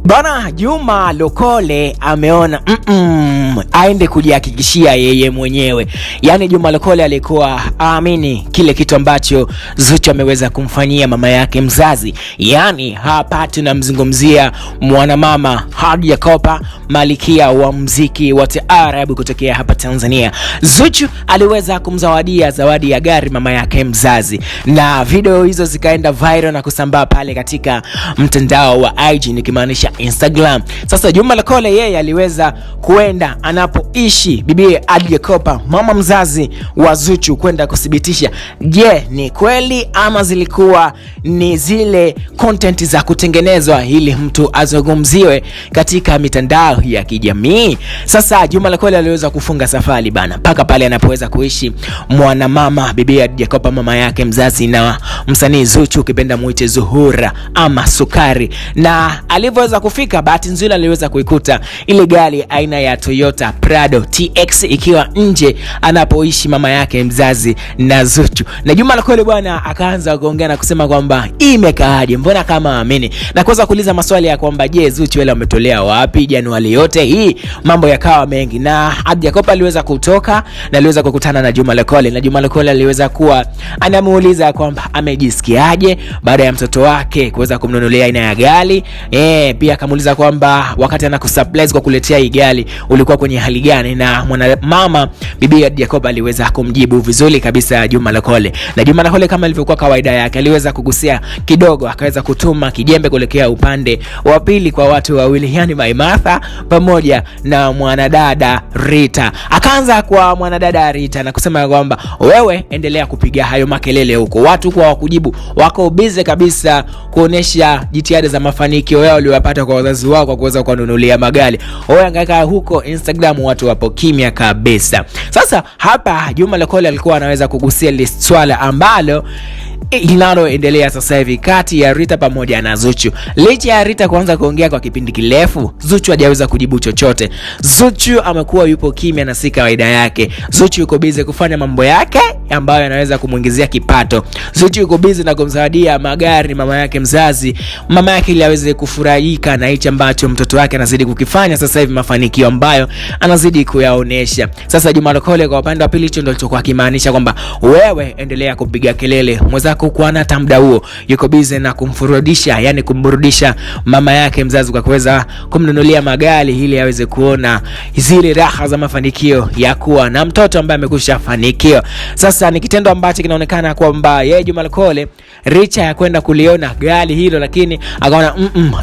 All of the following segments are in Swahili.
Bana Juma Lokole ameona aende kujihakikishia yeye mwenyewe. Yaani Juma Lokole alikuwa aamini kile kitu ambacho Zuchu ameweza kumfanyia mama yake mzazi. Yaani hapa tunamzungumzia mwanamama Hadija Kopa, malikia wa muziki wa taarabu kutokea hapa Tanzania. Zuchu aliweza kumzawadia zawadi ya gari mama yake mzazi, na video hizo zikaenda viral na kusambaa pale katika mtandao wa IG, nikimaanisha Instagram. Sasa Juma Lokole yeye aliweza kuenda anapoishi bibi Hadija Kopa, mama mzazi wa Zuchu, kwenda kuthibitisha je, ni kweli ama zilikuwa ni zile content za kutengenezwa ili mtu azungumziwe katika mitandao ya kijamii. Sasa Juma Lokole aliweza kufunga safari bana mpaka pale anapoweza kuishi mwanamama bibi Hadija Kopa, mama yake mzazi na msanii Zuchu, kipenda muite Zuhura ama Sukari. Na alivyoweza kufika, bahati nzuri aliweza kuikuta ile gari aina ya Toyota Prado TX ikiwa nje anapoishi mama yake mzazi na Zuchu. Na Juma Lokole bwana akaanza kuongea na kusema kwamba imekaaje, mbona kama amini, na kuanza kuuliza maswali ya kwamba je, Zuchu wale wametolea wapi Januari yote hii. Mambo yakawa mengi, na Hadija Kopa aliweza kutoka na aliweza kukutana na Juma Lokole, na Juma Lokole aliweza kuwa anamuuliza kwamba amejisikiaje baada ya mtoto wake kuweza kumnunulia aina ya gari. Pia akamuuliza kwamba wakati anakusurprise kwa kuletea hii gari ulikuwa kwenye hali gani, na mama bibi Hadija Kopa aliweza kumjibu vizuri kabisa Juma Lokole. Na Juma Lokole kama ilivyokuwa kawaida yake aliweza kugusia kidogo, akaweza kutuma kijembe kuelekea upande wa pili kwa watu wawili, yani Maimartha pamoja na mwanadada Rita. Akaanza kwa mwanadada Rita na kusema kwamba wewe endelea kupiga hayo makelele huko, watu kwa kujibu wako busy kabisa kuonesha jitihada za mafanikio yao waliopata kwa wazazi wao kwa kuweza kununulia magari. Wewe angaika huko Instagram watu wapo kimya kabisa. Sasa hapa Juma Lokole alikuwa anaweza kugusia list swala ambalo linaloendelea sasa hivi kati ya Rita pamoja na Zuchu. Licha ya Rita kuanza kuongea kwa kipindi kirefu, Zuchu hajaweza kujibu chochote. Zuchu amekuwa yupo kimya na si kawaida yake. Zuchu yuko busy kufanya mambo yake ambayo yanaweza kumuingizia kipato. Zuchu yuko busy na kumzawadia magari mama yake mzazi, mama yake ili aweze kufurahika na hicho ambacho mtoto wake anazidi kukifanya sasa hivi, mafanikio ambayo anazidi kuyaonesha. Sasa Juma Lokole kwa upande wa pili hicho ndio alichokuwa kimaanisha kwamba wewe endelea kupiga kelele, mwenzako kwa na muda huo yuko busy na kumfurudisha, yani kumburudisha mama yake mzazi kwa kuweza kumnunulia magari ili aweze kuona zile raha za mafanikio ya kuwa na mtoto ambaye amekusha fanikiwa. Sasa ni kitendo ambacho kinaonekana kwamba yeye Juma Lokole richa ya kwenda kuliona gari hilo, lakini akaona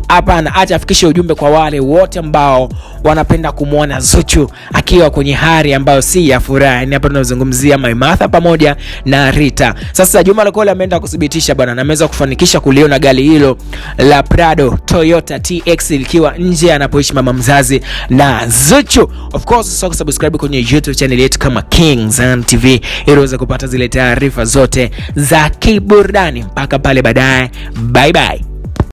hapana, acha afikishe ujumbe kwa wale wote ambao wanapenda kumuona Zuchu akiwa kwenye hali ambayo si ya furaha. Yani hapa tunazungumzia Maimartha pamoja na Rita. Sasa Juma Lokole ameenda kuthibitisha bwana, na ameweza kufanikisha kuliona gari hilo la Prado Toyota TX likiwa nje anapoishi mama mzazi na Zuchu. Of course so subscribe kwenye YouTube channel yetu kama Kingzan TV ili uweze kupata zile taarifa zote za kiburudani. Mpaka pale baadaye, bye bye.